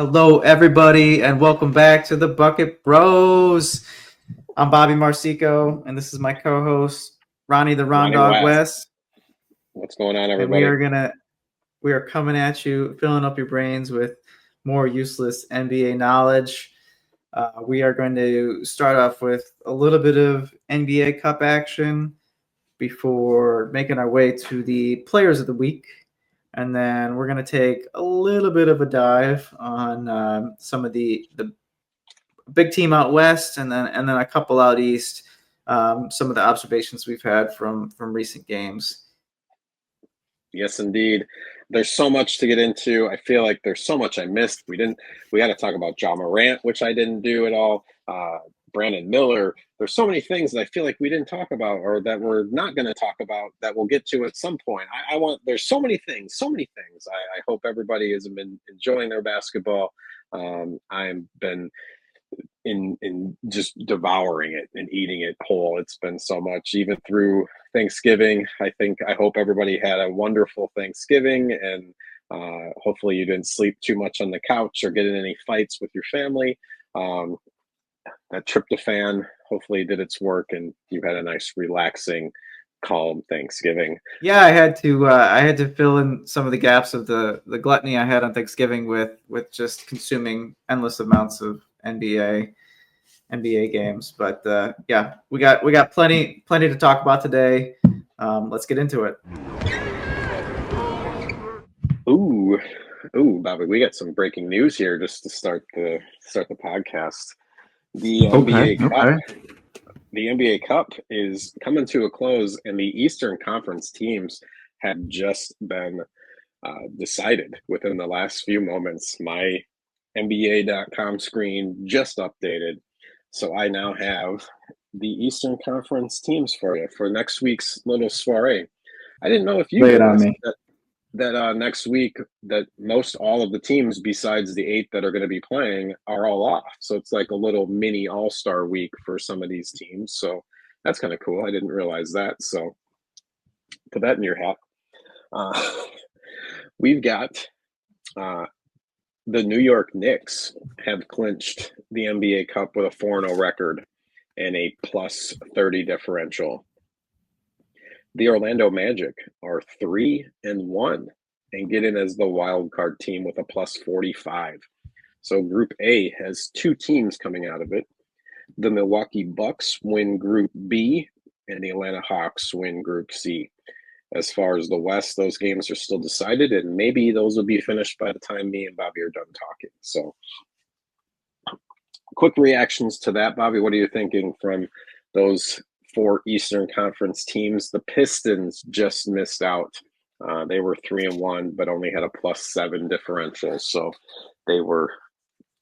Hello, everybody, and welcome back to the Bucket Bros. I'm Bobby Marcico, and this is my co-host Ronnie the Ron Ronnie Dog West. West, What's going on, and we everybody? are gonna we are coming at you, filling up your brains with more useless NBA knowledge. We are going to start off with a little bit of NBA Cup action before making our way to the Players of the Week. And then we're going to take a little bit of a dive on some of the big team out west, and then a couple out east. Some of the observations we've had from recent games. Yes, indeed. There's so much to get into. I feel like there's so much I missed. We got to talk about Rant, which I didn't do at all. Brandon Miller. There's so many things that I feel like we didn't talk about, or that we're not going to talk about, that we'll get to at some point. There's so many things, so many things. I hope everybody has been enjoying their basketball. I've been in just devouring it and eating it whole. It's been so much, even through Thanksgiving. I hope everybody had a wonderful Thanksgiving, and hopefully you didn't sleep too much on the couch or get in any fights with your family. That tryptophan hopefully did its work, and you had a nice, relaxing, calm Thanksgiving. Yeah, I had to fill in some of the gaps of the gluttony I had on Thanksgiving with just consuming endless amounts of NBA games. But yeah, we got plenty to talk about today. Let's get into it. Ooh, Bobby, we got some breaking news here just to start the podcast. The Okay. NBA Cup, the NBA Cup is coming to a close, and the Eastern Conference teams have just been decided within the last few moments. My NBA.com screen just updated, so I now have the Eastern Conference teams for you for next week's little soiree. I didn't know if you Lay it knew on this, me. that next week, that most all of the teams besides the 8 that are going to be playing are all off. So it's like a little mini all-star week for some of these teams. So that's kind of cool. I didn't realize that. So put that in your hat. We've got the New York Knicks have clinched the NBA Cup with a 4-0 record and a plus 30 differential. The Orlando Magic are 3-1 and get in as the wild card team with a plus 45. So Group A has 2 teams coming out of it. The Milwaukee Bucks win Group B, and the Atlanta Hawks win Group C. As far as the West, those games are still decided, and maybe those will be finished by the time me and Bobby are done talking. So quick reactions to that, Bobby. What are you thinking from those 4 Eastern Conference teams? The Pistons just missed out. They were 3-1, but only had a plus 7 differential. So they were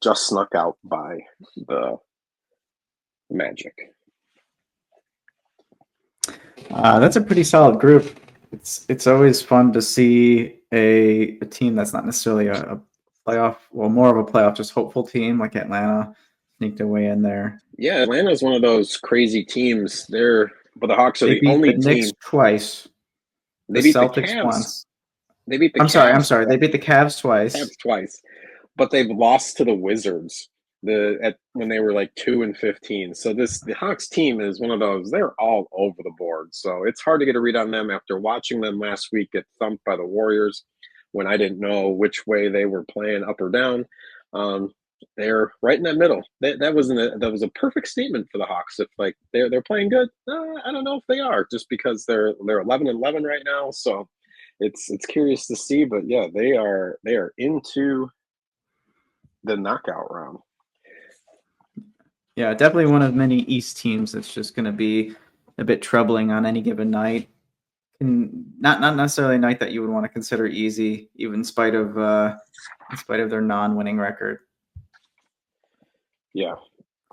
just snuck out by the Magic. That's a pretty solid group. It's always fun to see a team that's not necessarily a playoff, well, more of a playoff, just hopeful team like Atlanta sneak their way in there. Yeah, Atlanta's one of those crazy teams. But the Hawks are They the beat the only Knicks team. twice, the They beat the Celtics Cavs. once. They beat the I'm Cavs sorry. They beat the Cavs twice. twice, but they've lost to the Wizards when they were like 2-15. So the Hawks team is one of those. They're all over the board. So it's hard to get a read on them after watching them last week get thumped by the Warriors when I didn't know which way they were playing, up or down. They're right in that middle. That was a perfect statement for the Hawks. If like they're playing good, I don't know if they are, just because they're 11-11 right now. So it's curious to see, but yeah, they are into the knockout round. Yeah, definitely one of many East teams that's just going to be a bit troubling on any given night. Not necessarily a night that you would want to consider easy, even in spite of their non-winning record. Yeah,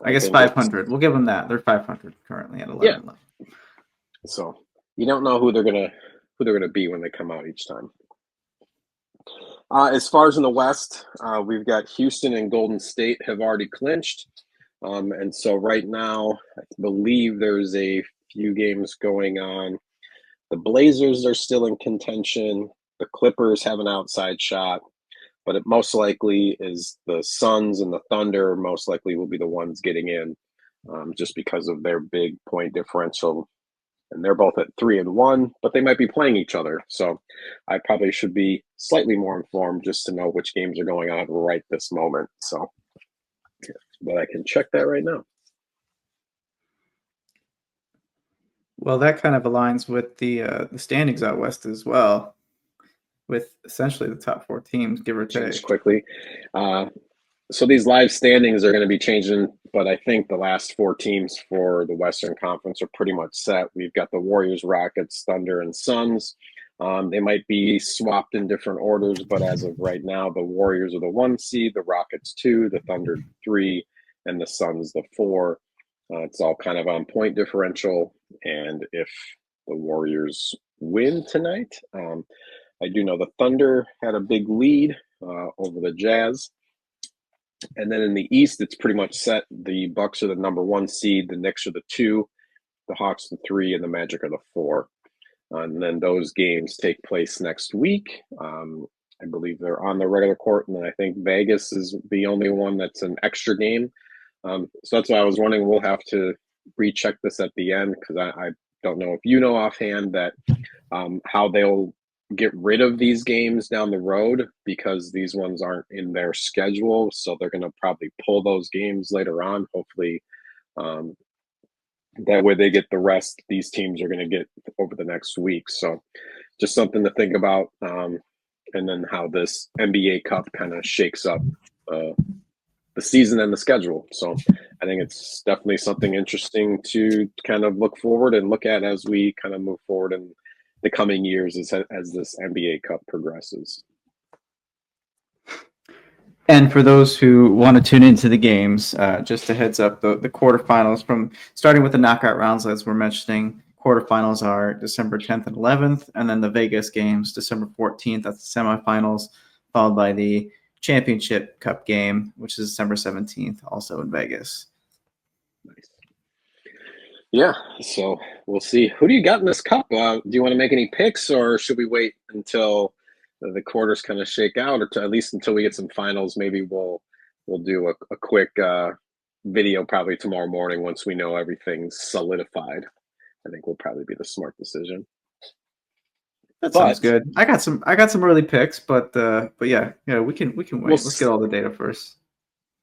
I guess 500. We'll give them that. They're 500 currently at 11. Yeah. So you don't know who they're gonna be when they come out each time. As far as in the West, we've got Houston and Golden State have already clinched. And so right now, I believe there's a few games going on. The Blazers are still in contention. The Clippers have an outside shot. but it most likely is the Suns and the Thunder most likely will be the ones getting in, just because of their big point differential. And they're both at 3-1, but they might be playing each other. So I probably should be slightly more informed just to know which games are going on right this moment. So, but I can check that right now. Well, that kind of aligns with the standings out west as well, with essentially the top 4 teams, give or Change take. quickly. So these live standings are going to be changing, but I think the last 4 teams for the Western Conference are pretty much set. We've got the Warriors, Rockets, Thunder, and Suns. They might be swapped in different orders, but as of right now, the Warriors are the 1 seed, the Rockets 2, the Thunder 3, and the Suns the 4. It's all kind of on point differential, and if the Warriors win tonight, I do know the Thunder had a big lead over the Jazz. And then in the East, it's pretty much set. The Bucks are the number 1 seed, the Knicks are the 2, the Hawks the 3, and the Magic are the 4. And then those games take place next week. I believe they're on the regular court, and then I think Vegas is the only one that's an extra game. So that's why I was wondering. We'll have to recheck this at the end, because I don't know if you know offhand that how they'll get rid of these games down the road, because these ones aren't in their schedule. So they're going to probably pull those games later on. Hopefully, that way they get the rest these teams are going to get over the next week. So just something to think about. And then how this NBA Cup kind of shakes up the season and the schedule. So I think it's definitely something interesting to kind of look forward and look at as we kind of move forward in the coming years as this NBA Cup progresses. And for those who want to tune into the games, just a heads up, the quarterfinals from starting with the knockout rounds, as we're mentioning, quarterfinals are December 10th and 11th, and then the Vegas games, December 14th, that's the semifinals, followed by the Championship Cup game, which is December 17th, also in Vegas. Nice. Yeah, so we'll see. Who do you got in this cup? Do you want to make any picks, or should we wait until the quarters kind of shake out, or at least until we get some finals? Maybe we'll do a quick video probably tomorrow morning once we know everything's solidified. I think will probably be the smart decision. That sounds good. I got some early picks, but yeah, we can wait. Let's get all the data first.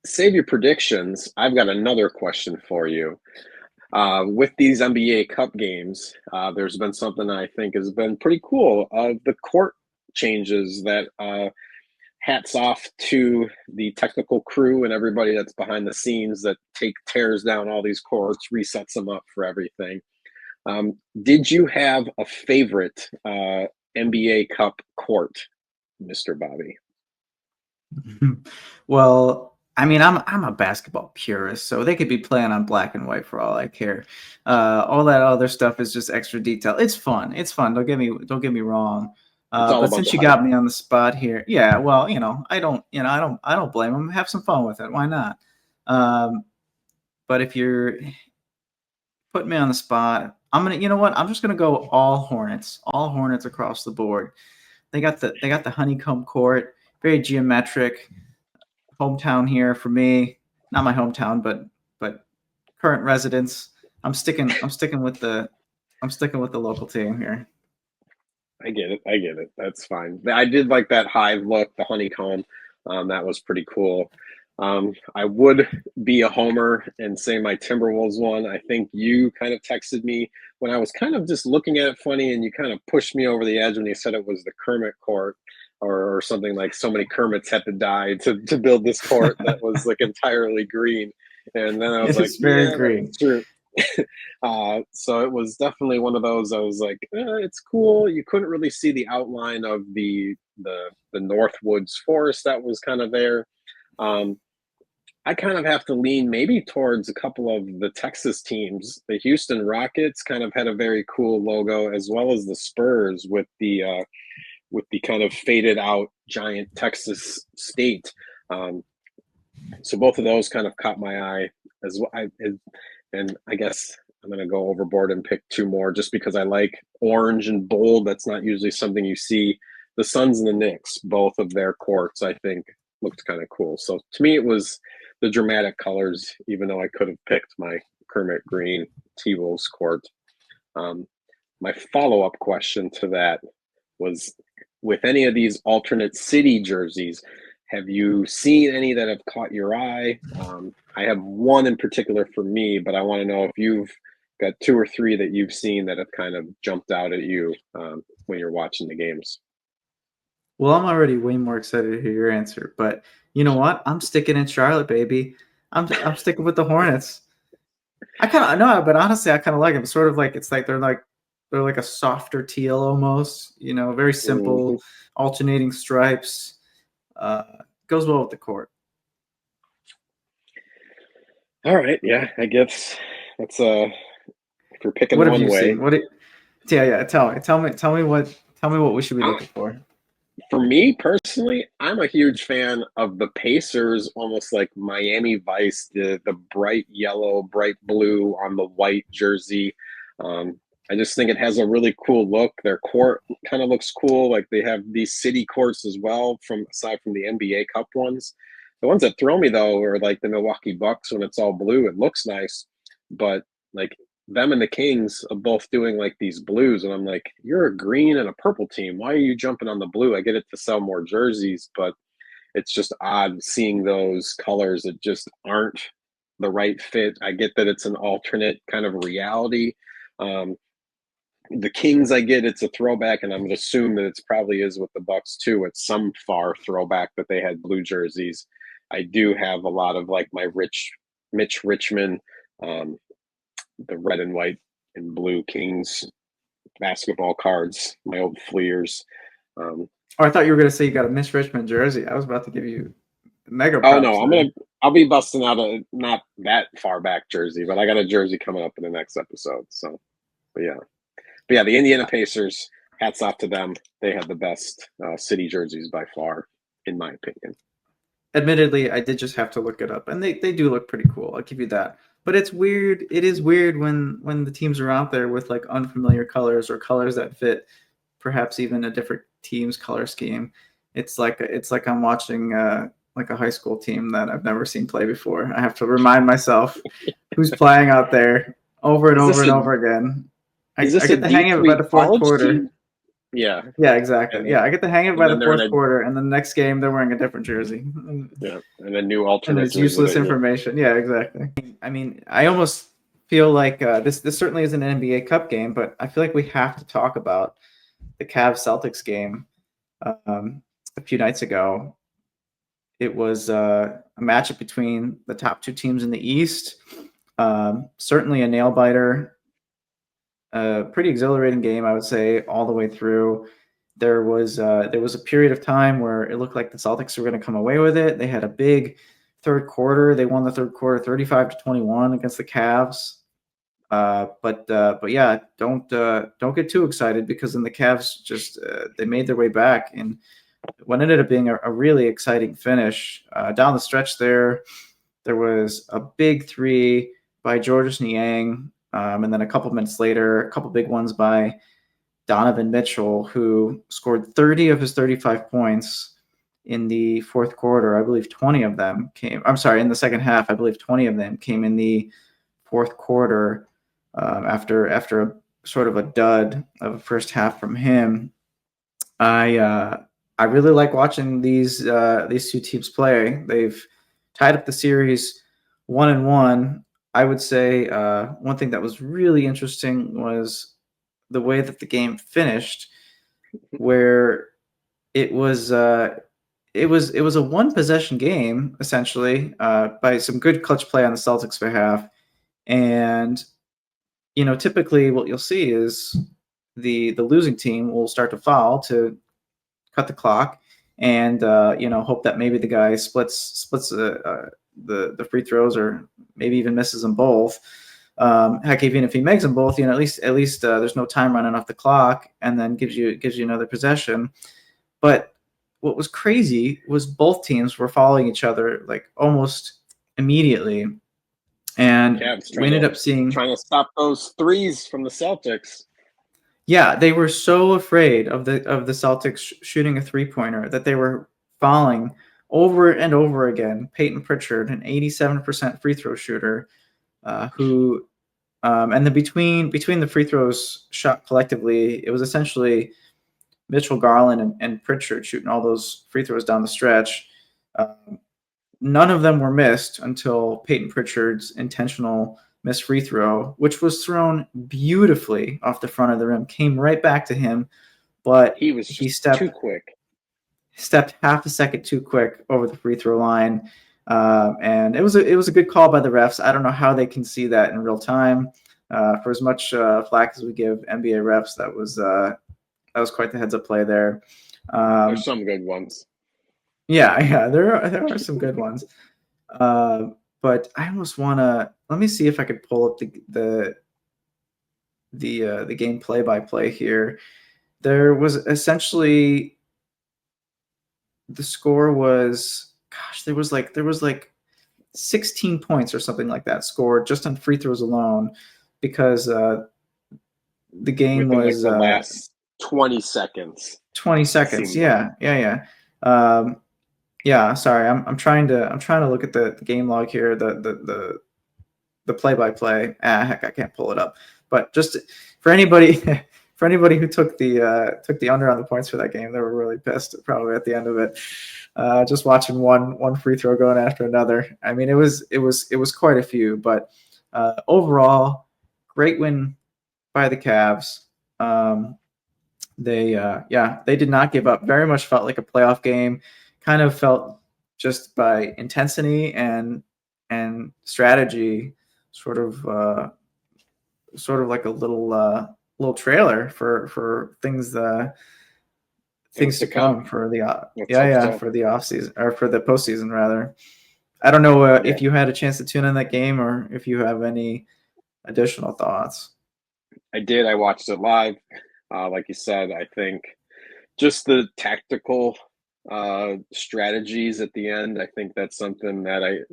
Save your predictions. I've got another question for you. With these NBA Cup games, there's been something I think has been pretty cool. The court changes that hats off to the technical crew and everybody that's behind the scenes that tears down all these courts, resets them up for everything. Did you have a favorite NBA Cup court, Mr. Bobby? Well, I mean, I'm a basketball purist, so they could be playing on black and white for all I care. All that other stuff is just extra detail. It's fun. It's fun. Don't get me wrong. But since you got me on the spot here, yeah, well, I don't blame them. Have some fun with it. Why not? But if you're putting me on the spot, you know what? I'm just gonna go all Hornets across the board. They got the honeycomb court, very geometric. Hometown here for me, not my hometown, but current residence. I'm sticking with the local team here. I get it. That's fine. I did like that hive look, the honeycomb. That was pretty cool. I would be a homer and say my Timberwolves won. I think you kind of texted me when I was kind of just looking at it funny, and you kind of pushed me over the edge when you said it was the Kermit court or something, like so many Kermits had to die to build this court that was like entirely green. And then I was It's very green. That's true. So it was definitely one of those. I was like, it's cool. You couldn't really see the outline of the Northwoods forest that was kind of there. I kind of have to lean maybe towards a couple of the Texas teams. The Houston Rockets kind of had a very cool logo, as well as the Spurs with the kind of faded out giant Texas state. So both of those kind of caught my eye as well. And I guess I'm going to go overboard and pick 2 more just because I like orange and bold. That's not usually something you see the Suns and the Knicks, both of their courts, I think looked kind of cool. So to me, it was the dramatic colors, even though I could have picked my Kermit Green T-Wolves court. My follow-up question to that was, with any of these alternate city jerseys, have you seen any that have caught your eye? I have one in particular for me, but I want to know if you've got two or three that you've seen that have kind of jumped out at you when you're watching the games. Well, I'm already way more excited to hear your answer, but you know what? I'm sticking in Charlotte, baby. I'm sticking with the Hornets. I kind of know, but honestly, I kind of like them. Sort of like it's like they're like a softer teal almost. You know, very Mm-hmm. simple, alternating stripes. Uh, Goes well with the court. All right, yeah, I guess that's if you're picking What have one you way. seen? Yeah. Tell me what we should be looking for. For me personally, I'm a huge fan of the Pacers, almost like Miami Vice, the bright yellow, bright blue on the white jersey. I just think it has a really cool look. Their court kind of looks cool. Like they have these city courts as well, from aside from the NBA Cup ones. The ones that throw me though are like the Milwaukee Bucks when it's all blue. It looks nice, but like them and the Kings are both doing like these blues, and I'm like, you're a green and a purple team. Why are you jumping on the blue? I get it to sell more jerseys, but it's just odd seeing those colors that just aren't the right fit. I get that it's an alternate kind of reality. Um, the Kings, I get it's a throwback, and I'm gonna assume that it's probably is with the Bucks too. It's some far throwback that they had blue jerseys. I do have a lot of like my Mitch Richmond, um, the red and white and blue Kings basketball cards, my old Fleers. Oh, I thought you were gonna say you got a Miss Richmond jersey. I was about to give you mega Oh no, props there. I'll be busting out a not that far back jersey, but I got a jersey coming up in the next episode. So, but yeah, the Indiana Pacers. Hats off to them. They had the best city jerseys by far, in my opinion. Admittedly, I did just have to look it up, and they do look pretty cool. I'll give you that. But it's weird. It is weird when the teams are out there with like unfamiliar colors or colors that fit perhaps even a different team's color scheme. It's like I'm watching like a high school team that I've never seen play before. I have to remind myself who's playing out there over and Is over this and a over again. is I this a get the hang of it by D3 the fourth college quarter. team? Yeah, Yeah, exactly. and Yeah, I get the hang of it and by then the they're in fourth a quarter, and the next game they're wearing a different jersey. yeah, and a new And alternate it's jersey useless that you're. information. Yeah, exactly. I mean, I almost feel like this certainly is an NBA Cup game, but I feel like we have to talk about the Cavs Celtics game a few nights ago. It was a matchup between the top two teams in the East. Certainly a nail biter. A pretty exhilarating game, I would say, all the way through. There was a period of time where it looked like the Celtics were going to come away with it. They had a big third quarter. They won the third quarter, 35-21 against the Cavs. But yeah, don't get too excited, because then the Cavs just they made their way back, and what ended up being a really exciting finish down the stretch. There was a big three by Georges Niang, and then a couple minutes later, a couple big ones by Donovan Mitchell, who scored 30 of his 35 points in the fourth quarter. I believe 20 of them came. I'm sorry, in the second half. I believe 20 of them came in the fourth quarter after a sort of a dud of a first half from him. I really like watching these two teams play. They've tied up the series 1-1. I would say one thing that was really interesting was the way that the game finished, where it was it was a one possession game essentially by some good clutch play on the Celtics behalf, and you know typically what you'll see is the losing team will start to foul to cut the clock, and you know hope that maybe the guy splits the free throws, or maybe even misses them both. Heck, even if he makes them both, you know at least there's no time running off the clock, and then gives you another possession. But what was crazy was both teams were following each other like almost immediately, and Cavs we ended up seeing trying to stop those threes from the Celtics. Yeah, they were so afraid of the Celtics shooting a 3-pointer that they were falling over and over again. Peyton Pritchard, an 87% free throw shooter, who and then between the free throws shot collectively, it was essentially Mitchell Garland and Pritchard shooting all those free throws down the stretch. Um, None of them were missed until Peyton Pritchard's intentional missed free throw, which was thrown beautifully off the front of the rim, came right back to him, but He was he just too quick. stepped half a second too quick over the free throw line, and it was a good call by the refs. I don't know how they can see that in real time. For as much flack as we give NBA refs, that was quite the heads up play there. There's Um, some good ones. yeah, there are some good ones. Uh, but I almost want to let me see if I could pull up the game play by play here. There was essentially the score was gosh, there was like 16 points or something like that scored just on free throws alone because the game Within like was the last 20 seconds, 20 it seconds. seemed like. Yeah. Um, yeah, sorry. I'm trying to look at the game log here, the play by play. Heck, I can't pull it up. But just for anybody for anybody who took the under on the points for that game, they were really pissed probably at the end of it. Just watching one free throw going after another. I mean, it was quite a few, but overall, great win by the Cavs. They did not give up. Very much felt like a playoff game. Kind of felt just by intensity and strategy, sort of like a little trailer for Things things to to come. come for the Let's hope so. for the off season or for the postseason rather. I don't know Yeah, if you had a chance to tune in that game or if you have any additional thoughts. I did. I watched it live. Like you said, I think just the tactical strategies at the end. I think that's something that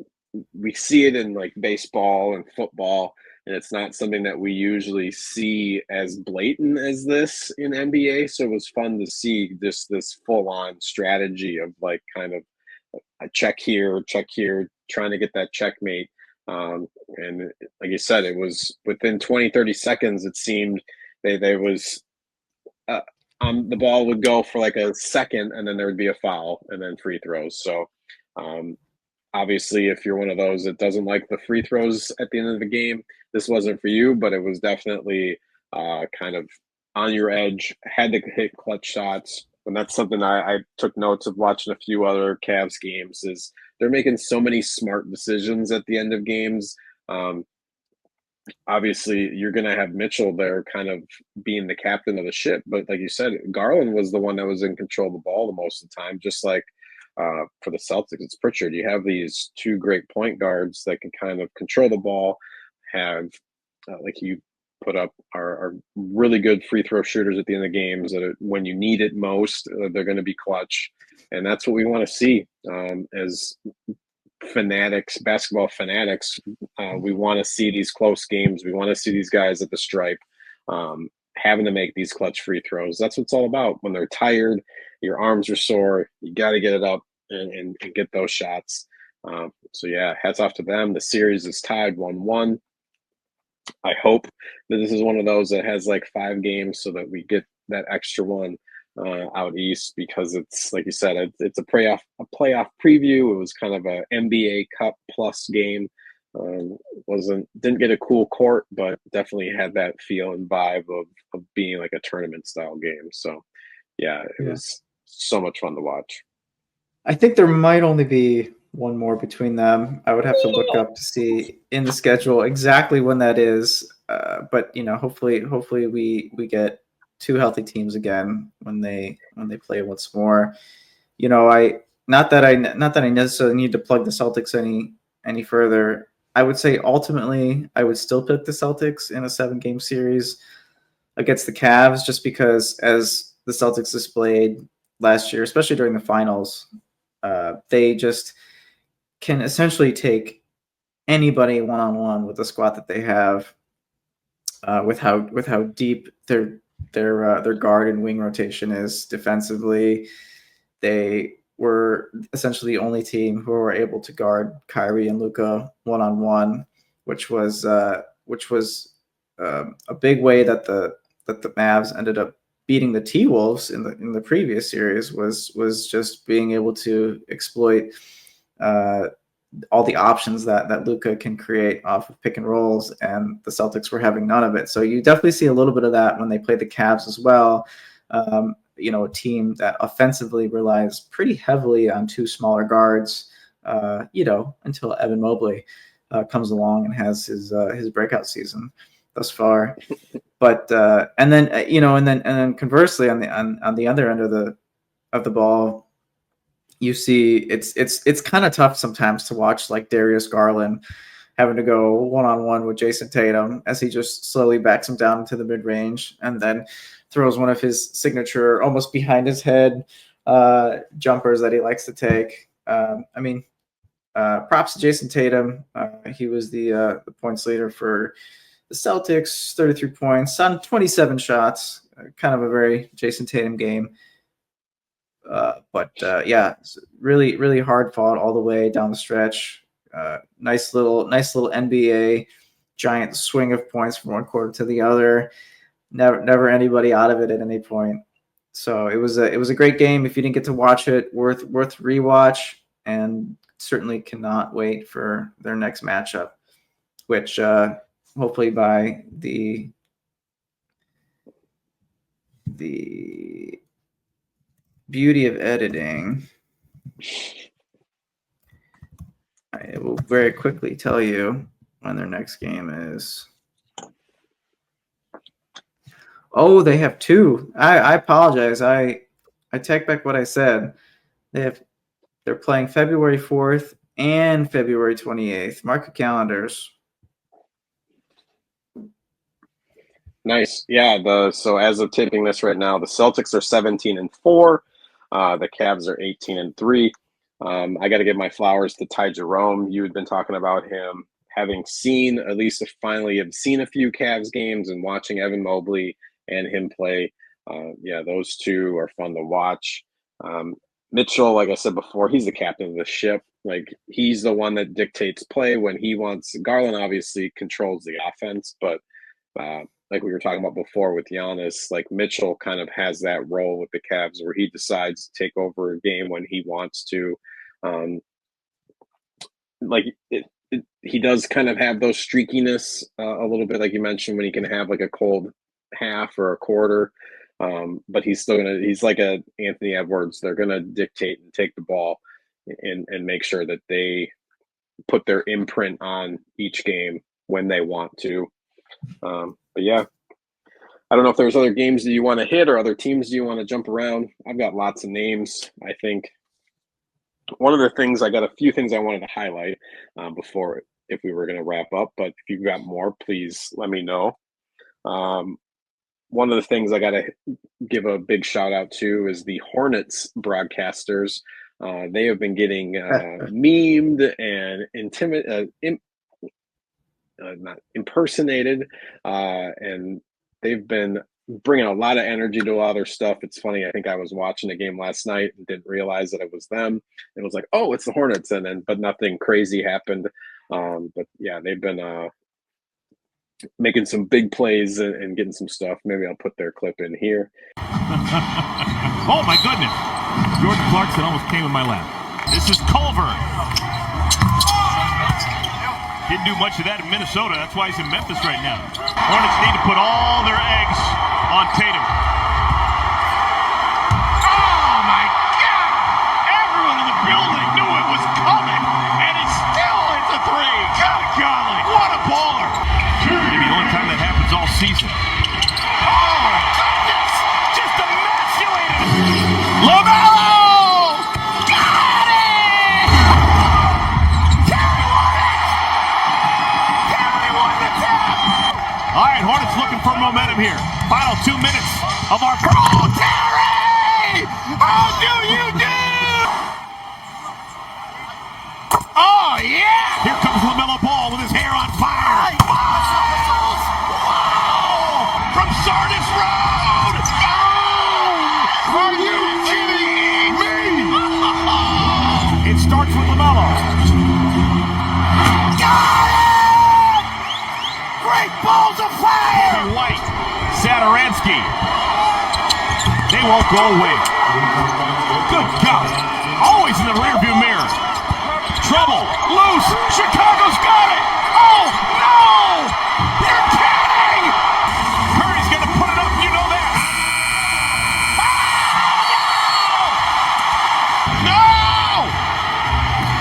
we see it in like baseball and football, and it's not something that we usually see as blatant as this in NBA. So it was fun to see this full on strategy of like kind of a check here, trying to get that checkmate. And like you said, it was within 20, 30 seconds, it seemed they was uh, the ball would go for like a second and then there would be a foul and then free throws. So um, obviously, if you're one of those that doesn't like the free throws at the end of the game, this wasn't for you, but it was definitely kind of on your edge, had to hit clutch shots. And that's something I took notes of watching a few other Cavs games is they're making so many smart decisions at the end of games. Um, Obviously you're going to have Mitchell there kind of being the captain of the ship. But like you said, Garland was the one that was in control of the ball the most of the time, just like for the Celtics, it's Pritchard. You have these two great point guards that can kind of control the ball, have, like you put up, are really good free throw shooters at the end of the games that are, when you need it most, they're going to be clutch. And that's what we want to see as fanatics, basketball fanatics. We want to see these close games. We want to see these guys at the stripe having to make these clutch free throws. That's what it's all about. When they're tired, your arms are sore, you got to get it up and get those shots. So, yeah, hats off to them. The series is tied 1-1. I hope that this is one of those that has like 5 games so that we get that extra one out east because it's like you said, it's a playoff preview. It was kind of a NBA Cup plus game. Didn't get a cool court, but definitely had that feel and vibe of being like a tournament style game. So yeah, it Yeah. was so much fun to watch. I think there might only be one more between them. I would have to look up to see in the schedule exactly when that is. But hopefully we get two healthy teams again when they play once more. I not that I necessarily need to plug the Celtics any further. I would say ultimately I would still pick the Celtics in a 7-game series against the Cavs just because as the Celtics displayed last year, especially during the finals, they just can essentially take anybody one on one with the squad that they have, with how deep their guard and wing rotation is defensively. They were essentially the only team who were able to guard Kyrie and Luka one-on-one, which was a big way that the Mavs ended up beating the T-Wolves in the previous series was just being able to exploit all the options that Luka can create off of pick and rolls, and the Celtics were having none of it. So you definitely see a little bit of that when they play the Cavs as well. A team that offensively relies pretty heavily on two smaller guards, until Evan Mobley comes along and has his breakout season thus far. But and then conversely on the other end of the ball, you see it's kind of tough sometimes to watch like Darius Garland having to go one-on-one with Jason Tatum as he just slowly backs him down into the mid-range and then throws one of his signature almost behind his head jumpers that he likes to take. Props to Jason Tatum. He was the points leader for the Celtics, 33 points on 27 shots. Kind of a very Jason Tatum game. But really, really hard fought all the way down the stretch. Nice little NBA giant swing of points from one quarter to the other. Never anybody out of it at any point. So it was a great game. If you didn't get to watch it, worth rewatch, and certainly cannot wait for their next matchup, which hopefully by the beauty of editing, I will very quickly tell you when their next game is. Oh, they have two. I apologize. I take back what I said. They're playing February 4th and February 28th. Mark your calendars. Nice. Yeah. So as of taping this right now, the Celtics are 17-4. The Cavs are 18-3. I got to give my flowers to Ty Jerome. You had been talking about him having seen, at least finally have seen a few Cavs games and watching Evan Mobley and him play. Those two are fun to watch. Mitchell, like I said before, he's the captain of the ship. Like, he's the one that dictates play when he wants. Garland obviously controls the offense, but like we were talking about before with Giannis, like Mitchell kind of has that role with the Cavs where he decides to take over a game when he wants to. He does kind of have those streakiness a little bit, like you mentioned, when he can have like a cold half or a quarter. But he's like a Anthony Edwards. They're gonna dictate and take the ball and make sure that they put their imprint on each game when they want to. But yeah, I don't know if there's other games that you want to hit or other teams you want to jump around. I've got lots of names. I think one of the things, I got a few things I wanted to highlight before if we were going to wrap up, but if you've got more, please let me know. One of the things I got to give a big shout out to is the Hornets broadcasters. They have been getting memed and not impersonated, and they've been bringing a lot of energy to a lot of their stuff. It's funny. I think I was watching a game last night and didn't realize that it was them. It was like, oh, it's the Hornets, but nothing crazy happened. But yeah, they've been making some big plays and getting some stuff. Maybe I'll put their clip in here. Oh my goodness! Jordan Clarkson almost came in my lap. This is Culver. Didn't do much of that in Minnesota. That's why he's in Memphis right now. Hornets need to put all their eggs on Tatum. Oh my God! Everyone in the building knew it was coming, and he still hits a three. God golly, what a baller! Maybe the only time that happens all season. Oh my goodness! Just emasculated. LaMelo! All right, Hornets looking for momentum here. Final 2 minutes of our Terry! How do you do? Oh, yeah! Here comes LaMelo Ball with his hair on fire. Wow! From Sardis Road! Nowitzki. They won't go away. Good God. Always in the rearview mirror. Trouble. Loose. Chicago's got it. Oh, no! You're kidding! Curry's going to put it up. You know that. No!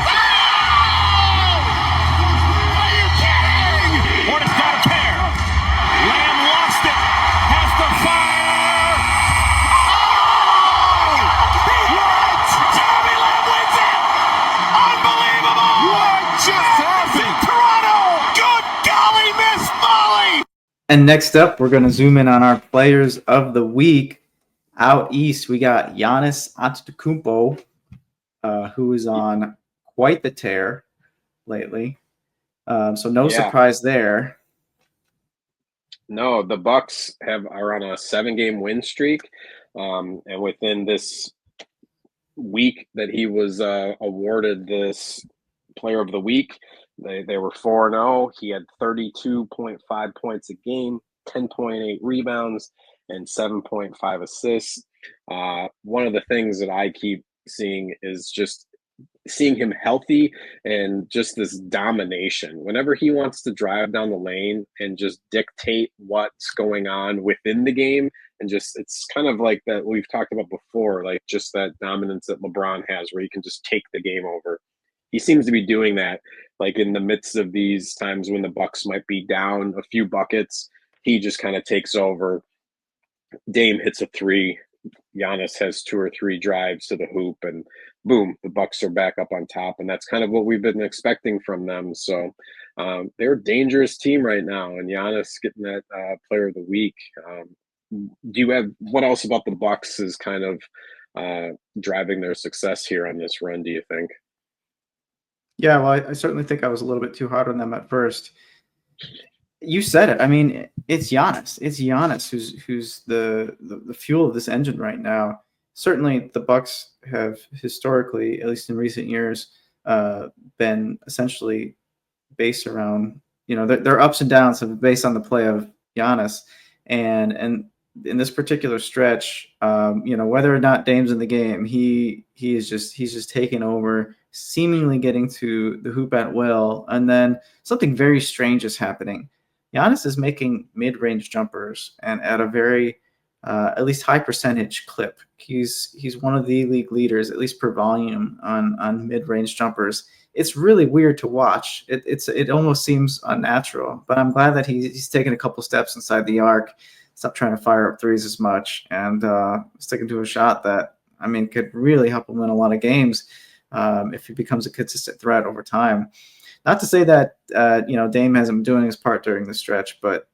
No! Are you kidding? Hornets got a pair. Lamb lost it. Has to fire. Oh! What? Jeremy Lamb wins it. Unbelievable. What just happened? Toronto. Good golly, Miss Molly. And next up, we're going to zoom in on our players of the week. Out east, we got Giannis Antetokounmpo, who is on quite the tear lately. So no surprise there. No, the Bucks are on a 7-game win streak, and within this week that he was awarded this Player of the Week, they were 4-0. He had 32.5 points a game, 10.8 rebounds, and 7.5 assists. One of the things that I keep seeing is just seeing him healthy and just this domination. Whenever he wants to drive down the lane and just dictate what's going on within the game, and just it's kind of like that we've talked about before, like just that dominance that LeBron has where he can just take the game over. He seems to be doing that, like in the midst of these times when the Bucks might be down a few buckets, he just kind of takes over. Dame hits a three. Giannis has 2 or 3 drives to the hoop, and boom, the Bucks are back up on top, and that's kind of what we've been expecting from them. So they're a dangerous team right now, and Giannis getting that Player of the Week. Do you have what else about the Bucks is kind of driving their success here on this run? Do you think? Yeah, well, I certainly think I was a little bit too hard on them at first. You said it. I mean, it's Giannis. It's Giannis who's the fuel of this engine right now. Certainly, the Bucks have historically, at least in recent years, been essentially based around their ups and downs have been based on the play of Giannis, and in this particular stretch, whether or not Dame's in the game, he's just taken over, seemingly getting to the hoop at will, and then something very strange is happening. Giannis is making mid-range jumpers and at a very, at least high percentage clip. He's one of the league leaders, at least per volume, on mid-range jumpers. It's really weird to watch. It almost seems unnatural, but I'm glad that he's taken a couple steps inside the arc, stopped trying to fire up threes as much, and sticking to a shot that could really help him win a lot of games if he becomes a consistent threat over time. Not to say that Dame hasn't been doing his part during the stretch, but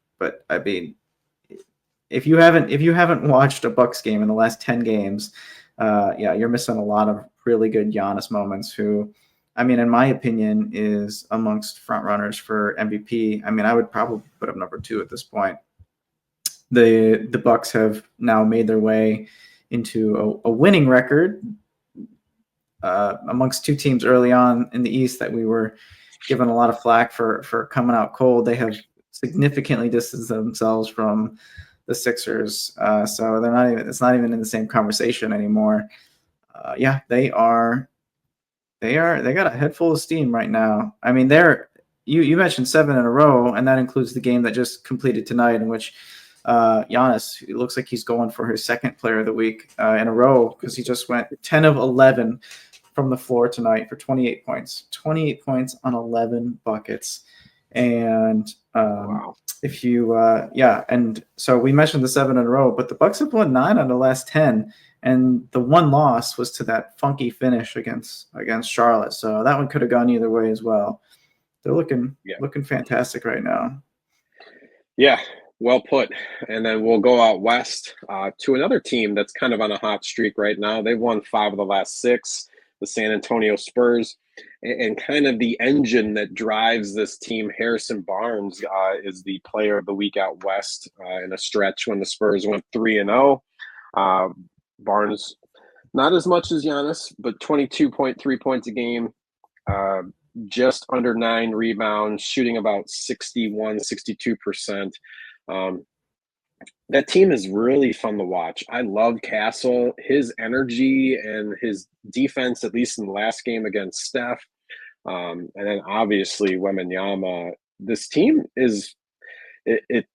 I mean, if you haven't watched a Bucks game in the last 10 games, you're missing a lot of really good Giannis moments. Who, in my opinion, is amongst front runners for MVP. I would probably put him number 2 at this point. The Bucks have now made their way into a winning record amongst 2 teams early on in the East that we were given a lot of flack for coming out cold. They have significantly distanced themselves from the Sixers, so they're not even. It's not even in the same conversation anymore. They got a head full of steam right now. You mentioned 7 in a row, and that includes the game that just completed tonight, in which Giannis, it looks like he's going for his 2nd Player of the Week in a row, because he just went 10 of 11 from the floor tonight for 28 points. 28 points on 11 buckets. And Wow. And so we mentioned the 7 in a row, but the Bucks have won 9 out of the last 10, and the one loss was to that funky finish against Charlotte. So that one could have gone either way as well. They're looking fantastic right now. Yeah, well put. And then we'll go out west to another team that's kind of on a hot streak right now. They've won 5 of the last 6, the San Antonio Spurs. And kind of the engine that drives this team, Harrison Barnes, is the Player of the Week out west in a stretch when the Spurs went 3-0. Barnes, not as much as Giannis, but 22.3 points a game, just under 9 rebounds, shooting about 61, 62%. That team is really fun to watch. I love Castle, his energy and his defense, at least in the last game against Steph. And then obviously Wembenyama. This team is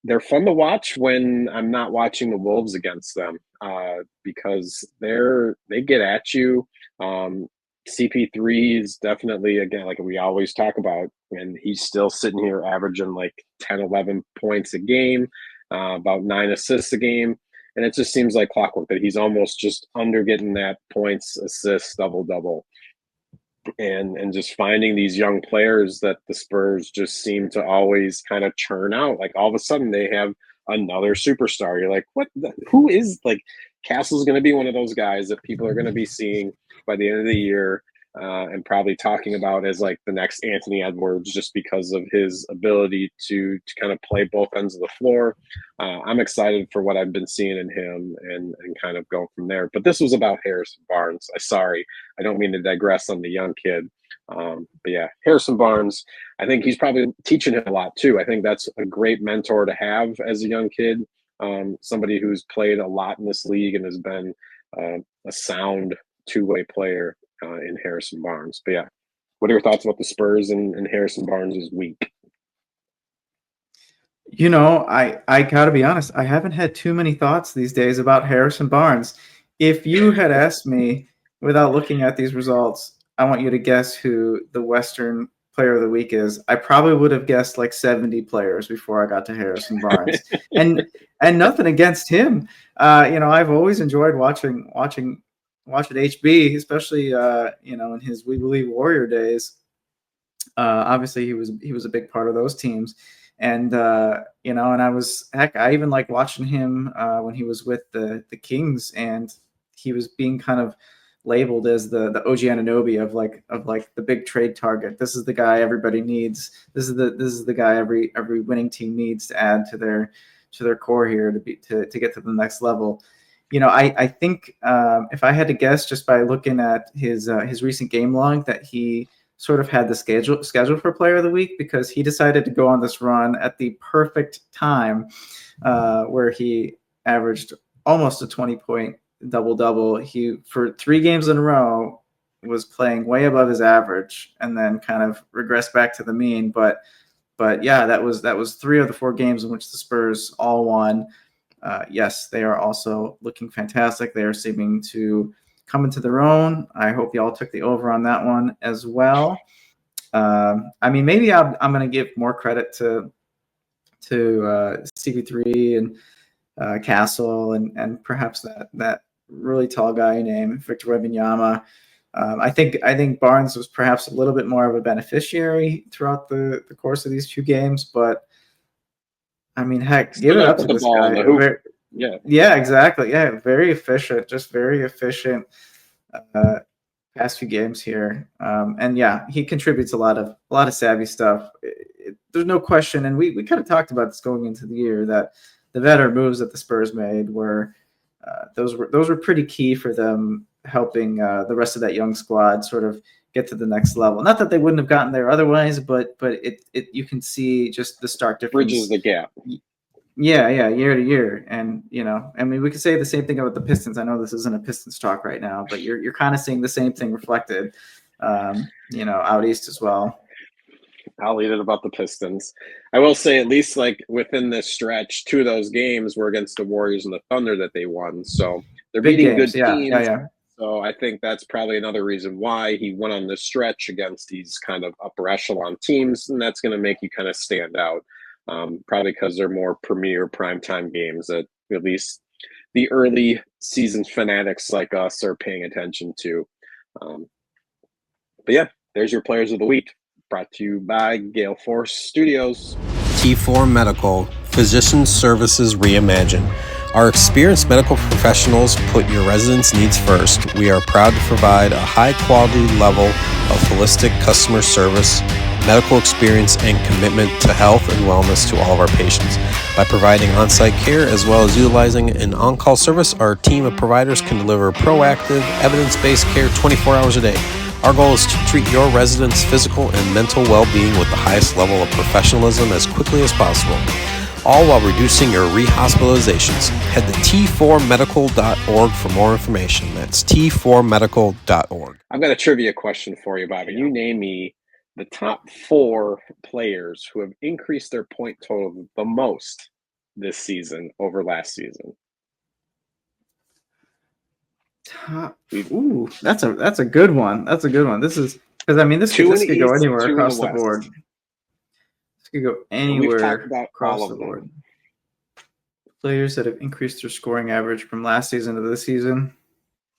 they're fun to watch when I'm not watching the Wolves against them, because they get at you. CP3 is definitely, again, like we always talk about, and he's still sitting here averaging like 10, 11 points a game, about 9 assists a game. And it just seems like clockwork that he's almost just under getting that points, assists, double. And just finding these young players that the Spurs just seem to always kind of churn out. Like all of a sudden they have another superstar. You're like, who is, like, Castle's going to be one of those guys that people are going to be seeing by the end of the year, and probably talking about as like the next Anthony Edwards, just because of his ability to kind of play both ends of the floor. I'm excited for what I've been seeing in him and kind of go from there. But this was about Harrison Barnes. Sorry, I don't mean to digress on the young kid. But yeah, Harrison Barnes, I think he's probably teaching him a lot too. I think that's a great mentor to have as a young kid. Somebody who's played a lot in this league and has been a sound two-way player in Harrison Barnes. But yeah, what are your thoughts about the Spurs and Harrison Barnes' week? I gotta be honest, I haven't had too many thoughts these days about Harrison Barnes. If you had asked me without looking at these results, I want you to guess who the Western Player of the Week is, I probably would have guessed like 70 players before I got to Harrison Barnes. and nothing against him. I've always enjoyed watching HB, especially in his We Believe Warrior days. Obviously he was a big part of those teams. And and I even like watching him when he was with the Kings, and he was being kind of labeled as the OG Anunoby of the big trade target. This is the guy everybody needs. This is the guy every winning team needs to add to their core here to get to the next level. I think if I had to guess just by looking at his recent game log, that he sort of had the schedule for Player of the Week, because he decided to go on this run at the perfect time, where he averaged almost a 20-point double-double. He, for 3 games in a row, was playing way above his average and then kind of regressed back to the mean. But yeah, that was 3 of the 4 games in which the Spurs all won. Yes, they are also looking fantastic. They are seeming to come into their own. I hope y'all took the over on that one as well. Maybe I'm going to give more credit to CP3 and Castle and perhaps that really tall guy named Victor Wembanyama. I think Barnes was perhaps a little bit more of a beneficiary throughout the course of these 2 games, but heck, give it up to this guy. Yeah, exactly. Yeah, very efficient, just very efficient past few games here. And yeah, he contributes a lot of savvy stuff. There's no question, and we kind of talked about this going into the year, that the veteran moves that the Spurs made were those were pretty key for them, helping the rest of that young squad sort of get to the next level. Not that they wouldn't have gotten there otherwise, but it you can see just the stark difference. Bridges the gap. Yeah, year to year. And, we could say the same thing about the Pistons. I know this isn't a Pistons talk right now, but you're kind of seeing the same thing reflected, out east as well. I'll leave it about the Pistons. I will say, at least like within this stretch, 2 of those games were against the Warriors and the Thunder that they won. So they're beating good teams. Yeah. So I think that's probably another reason why he went on this stretch against these kind of upper echelon teams, and that's going to make you kind of stand out. Probably because they're more premier primetime games that at least the early season fanatics like us are paying attention to. But yeah, there's your Players of the Week, brought to you by Gale Force Studios. T4 Medical, Physician Services Reimagined. Our experienced medical professionals put your residents' needs first. We are proud to provide a high-quality level of holistic customer service, medical experience, and commitment to health and wellness to all of our patients. By providing on-site care as well as utilizing an on-call service, our team of providers can deliver proactive, evidence-based care 24 hours a day. Our goal is to treat your residents' physical and mental well-being with the highest level of professionalism as quickly as possible. all while reducing your rehospitalizations. Head to t4medical.org for more information. That's t4medical.org. I've got a trivia question for you, Bobby. You name me the top 4 players who have increased their point total the most this season over last season. Ooh, that's a good one. That's a good one. This is because I mean this could go anywhere across the board. This could go anywhere across the board. Players that have increased their scoring average from last season to this season.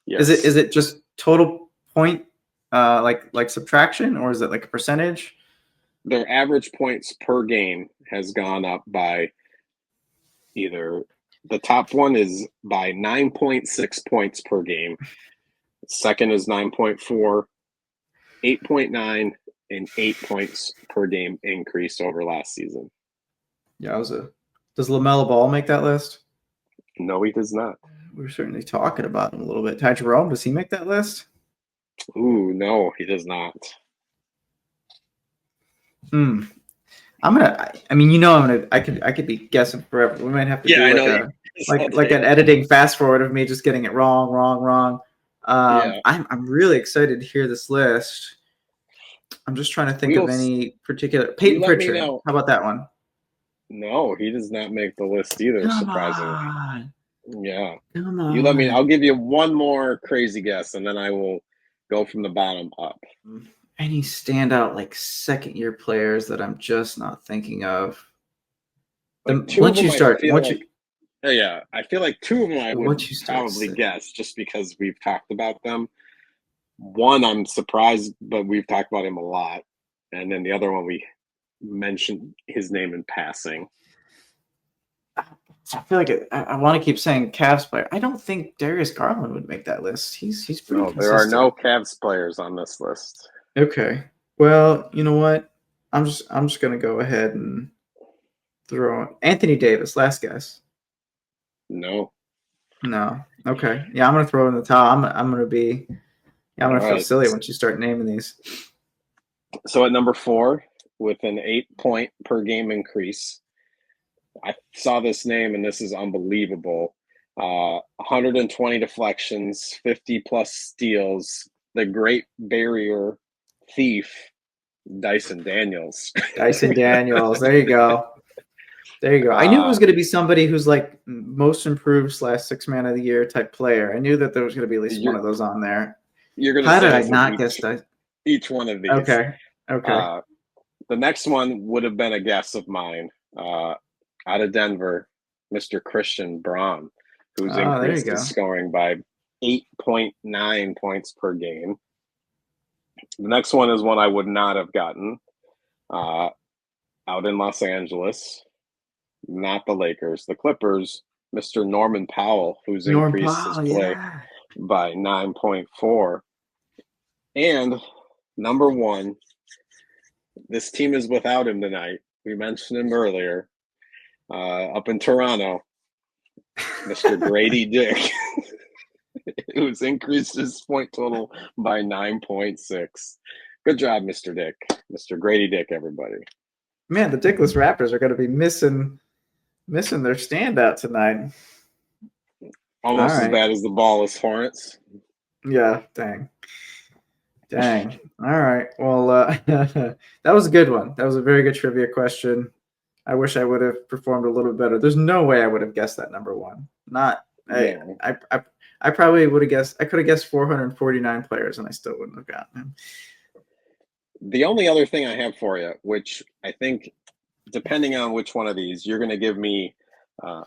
Yes. Is it just total point like subtraction, or is it like a percentage? Their average points per game has gone up by either the top one is by 9.6 points per game. Second is 9.4, 8.9, and 8 points per game increase over last season. Yeah, does LaMelo Ball make that list? No, he does not. We're certainly talking about him a little bit. Ty Jerome, does he make that list? Ooh, no, he does not. I could be guessing forever. We might have to do like an editing fast forward of me just getting it wrong. I'm really excited to hear this list. I'm just trying to think of any particular. Peyton Pritchard. How about that one? No, he does not make the list either. Surprisingly. On. Yeah. Come on. You let me. I'll give you one more crazy guess, and then I will go from the bottom up. Any standout like second-year players that I'm just not thinking of? Once you start, yeah, I feel like 2 of them I would probably guess just because we've talked about them. One, I'm surprised, but we've talked about him a lot, and then the other one we mentioned his name in passing. I feel like I want to keep saying Cavs player. I don't think Darius Garland would make that list. He's pretty consistent. There are no Cavs players on this list. Okay. Well, you know what? I'm just gonna go ahead and throw Anthony Davis. Last guess. No. Okay. Yeah, I'm gonna throw it in the towel. I'm gonna feel silly once you start naming these. So at number 4, with an 8-point per game increase, I saw this name and this is unbelievable. 120 deflections, 50 plus steals. The Great Barrier Thief, Dyson Daniels. Dyson Daniels. There you go. I knew it was going to be somebody who's like most improved / 6th man of the year type player. I knew that there was going to be at least one of those on there. How did I not guess that? Each one of these. Okay. The next one would have been a guess of mine. Out of Denver, Mr. Christian Braun, who's increased his scoring by 8.9 points per game. The next one is one I would not have gotten. Out in Los Angeles, not the Lakers, the Clippers, Mr. Norman Powell, who's increased his play by 9.4. And number 1, this team is without him tonight. We mentioned him earlier. Up in Toronto, Mr. Grady Dick, who's increased his point total by 9.6. Good job, Mr. Dick. Mr. Grady Dick, everybody. Man, the Dickless Raptors are going to be missing their standout tonight. Almost as bad as the Ballless Hornets. Yeah, dang. All right. Well, that was a good one. That was a very good trivia question. I wish I would have performed a little bit better. There's no way I would have guessed that number 1. I probably would have guessed. I could have guessed 449 players, and I still wouldn't have gotten him. The only other thing I have for you, which I think, depending on which one of these, you're going to give me a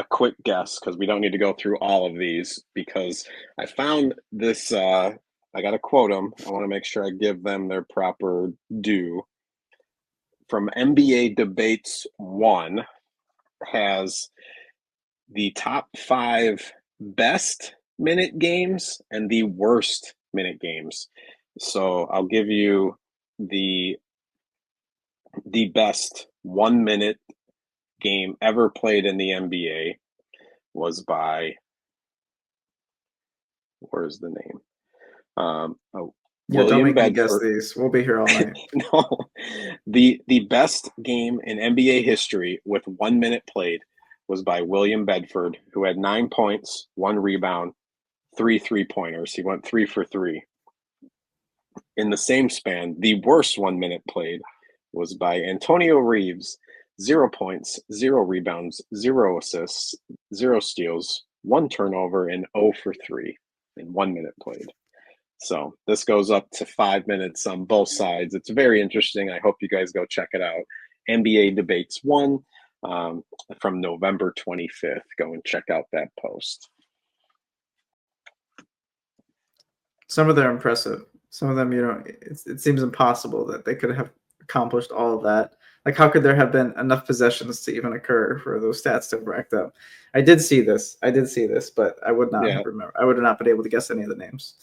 quick guess because we don't need to go through all of these because I found this. I got to quote them. I want to make sure I give them their proper due. From NBA Debates 1 has the top 5 best minute games and the worst minute games. So I'll give you the best 1 minute game ever played in the NBA was by, where's the name? Don't make me guess these. We'll be here all night. No, The best game in NBA history with 1 minute played was by William Bedford, who had 9 points, 1 rebound, 3 3-pointers. He went 3 for 3. In the same span, the worst 1 minute played was by Antonio Reeves, 0 points, 0 rebounds, 0 assists, 0 steals, 1 turnover, and 0 for 3 in 1 minute played. So this goes up to 5 minutes on both sides. It's very interesting. I hope you guys go check it out. NBA Debates 1 from November 25th. Go and check out that post. Some of them are impressive. Some of them, it seems impossible that they could have accomplished all of that. Like, how could there have been enough possessions to even occur for those stats to have racked up? I did see this, but I would not have remembered. I would have not been able to guess any of the names.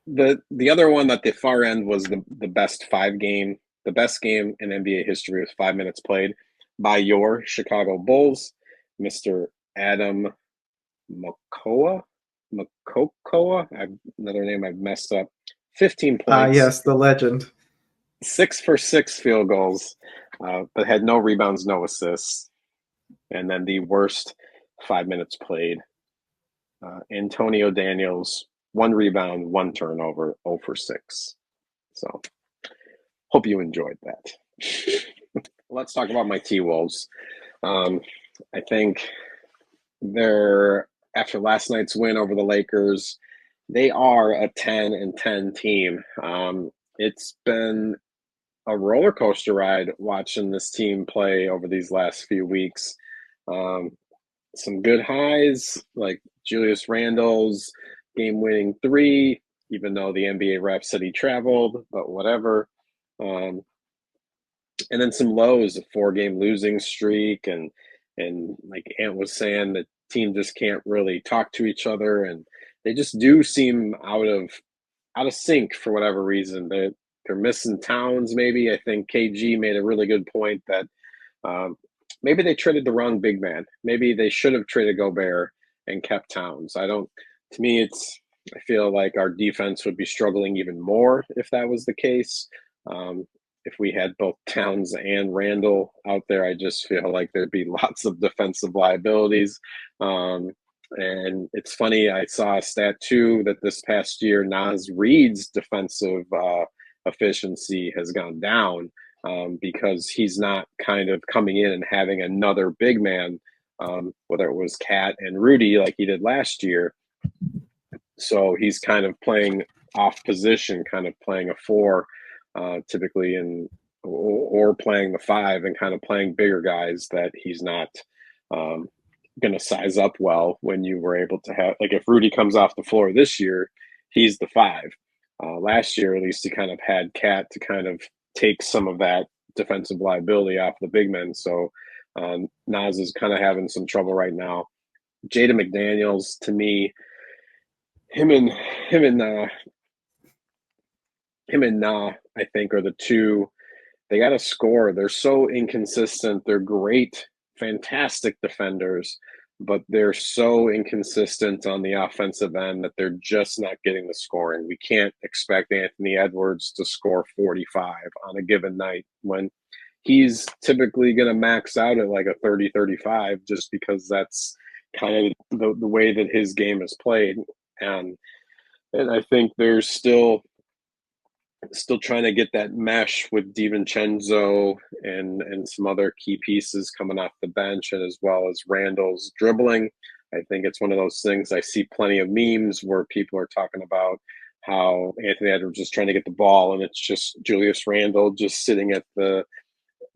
The other one at the far end was the best game in NBA history was 5 minutes played by your Chicago Bulls, Mr. Adam Makoa. Another name I've messed up. 15 points. Yes, the legend. 6 for 6 field goals, but had no rebounds, no assists. And then the worst 5 minutes played, Antonio Daniels, 1 rebound, 1 turnover, 0 for 6. So hope you enjoyed that. Let's talk about my T-Wolves. I think after last night's win over the Lakers, they are a 10-10 team. It's been a roller coaster ride watching this team play over these last few weeks. Some good highs, like Julius Randle's game-winning 3, even though the NBA ref said he traveled, but whatever. And then some lows, a 4-game losing streak, and like Ant was saying, the team just can't really talk to each other, and they just do seem out of sync for whatever reason. They're missing Towns, maybe. I think KG made a really good point that maybe they traded the wrong big man. Maybe they should have traded Gobert and kept Towns. To me, I feel like our defense would be struggling even more if that was the case. If we had both Towns and Randle out there, I just feel like there'd be lots of defensive liabilities. And it's funny, I saw a stat too that this past year, Naz Reid's defensive efficiency has gone down because he's not kind of coming in and having another big man, whether it was Cat and Rudy like he did last year. So he's kind of playing off position, kind of playing a 4 typically, or playing the 5 and kind of playing bigger guys that he's not going to size up well when you were able to have, like, if Rudy comes off the floor this year, he's the 5. Last year, at least, he kind of had Cat to kind of take some of that defensive liability off the big men. So Naz is kind of having some trouble right now. Jaden McDaniels, to me, him and Nah, I think, are the two. They got to score. They're so inconsistent. They're great, fantastic defenders, but they're so inconsistent on the offensive end that they're just not getting the scoring. We can't expect Anthony Edwards to score 45 on a given night when he's typically going to max out at like a 30-35 just because that's kind of the way that his game is played. And I think there's still trying to get that mesh with DiVincenzo and some other key pieces coming off the bench, and as well as Randall's dribbling. I think it's one of those things. I see plenty of memes where people are talking about how Anthony Edwards is trying to get the ball, and it's just Julius Randle just sitting at the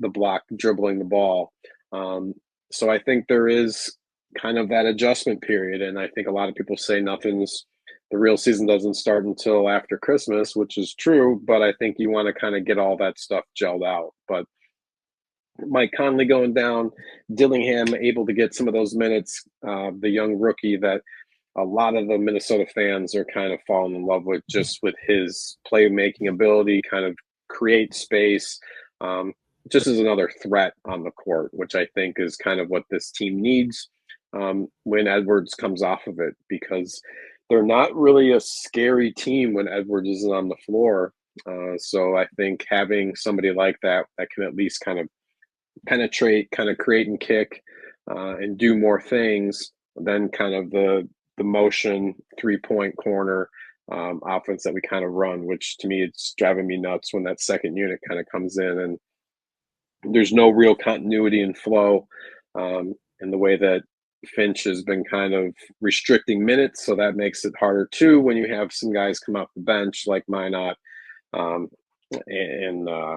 block dribbling the ball. So I think there is kind of that adjustment period, and I think a lot of people say the real season doesn't start until after Christmas, which is true, but I think you want to kind of get all that stuff gelled out. But Mike Conley going down, Dillingham able to get some of those minutes, the young rookie that a lot of the Minnesota fans are kind of falling in love with, just with his playmaking ability, kind of create space, just as another threat on the court, which I think is kind of what this team needs when Edwards comes off of it, because they're not really a scary team when Edwards isn't on the floor. So I think having somebody like that can at least kind of penetrate, kind of create and kick, and do more things than kind of the motion 3-point corner offense that we kind of run, which to me it's driving me nuts when that second unit kind of comes in and there's no real continuity and flow in the way that Finch has been kind of restricting minutes, so that makes it harder too when you have some guys come off the bench like Minot and I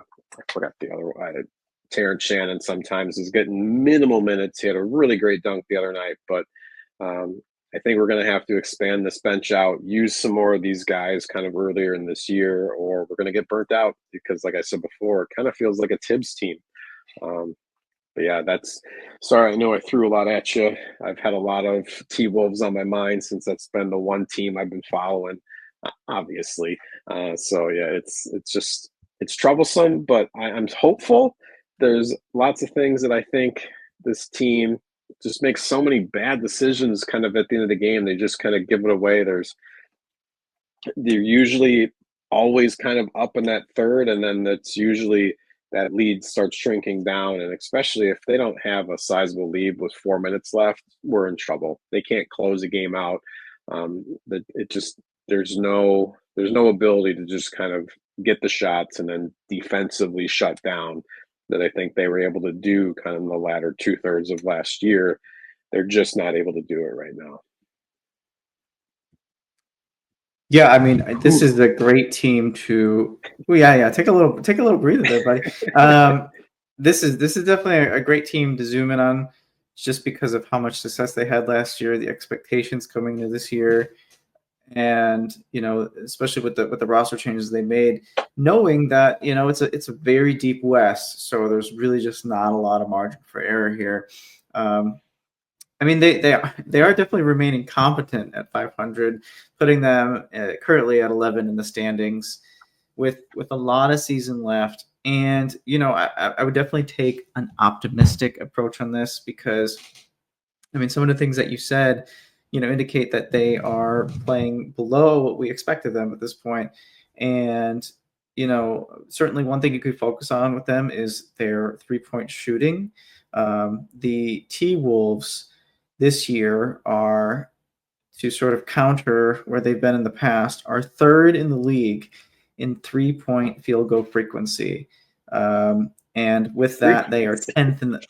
forgot the other one. Terrence Shannon sometimes is getting minimal minutes. He had a really great dunk the other night, but I think we're going to have to expand this bench out, use some more of these guys kind of earlier in this year, or we're going to get burnt out because, like I said before, it kind of feels like a Tibbs team. But yeah, sorry, I know I threw a lot at you. I've had a lot of T-Wolves on my mind since that's been the one team I've been following, obviously. So yeah, it's troublesome, but I'm hopeful. There's lots of things that I think this team just makes so many bad decisions kind of at the end of the game. They just kind of give it away. They're usually always kind of up in that third, and then that's usually that lead starts shrinking down. And especially if they don't have a sizable lead with 4 minutes left, we're in trouble. They can't close a game out. There's no ability to just kind of get the shots and then defensively shut down that I think they were able to do kind of in the latter 2/3 of last year. They're just not able to do it right now. Yeah, I mean, this is a great team to. Well, yeah. Take a little breather there, buddy. This is definitely a great team to zoom in on, just because of how much success they had last year, the expectations coming into this year, and especially with the roster changes they made, knowing that it's a very deep West, so there's really just not a lot of margin for error here. I mean, they are definitely remaining competent at 500, putting them currently at 11 in the standings, with a lot of season left. And I would definitely take an optimistic approach on this, because I mean, some of the things that you said, indicate that they are playing below what we expected them at this point. And certainly one thing you could focus on with them is their 3-point shooting. The T-Wolves this year are, to sort of counter where they've been in the past, are third in the league in 3-point field goal frequency. And with that, they are 10th in the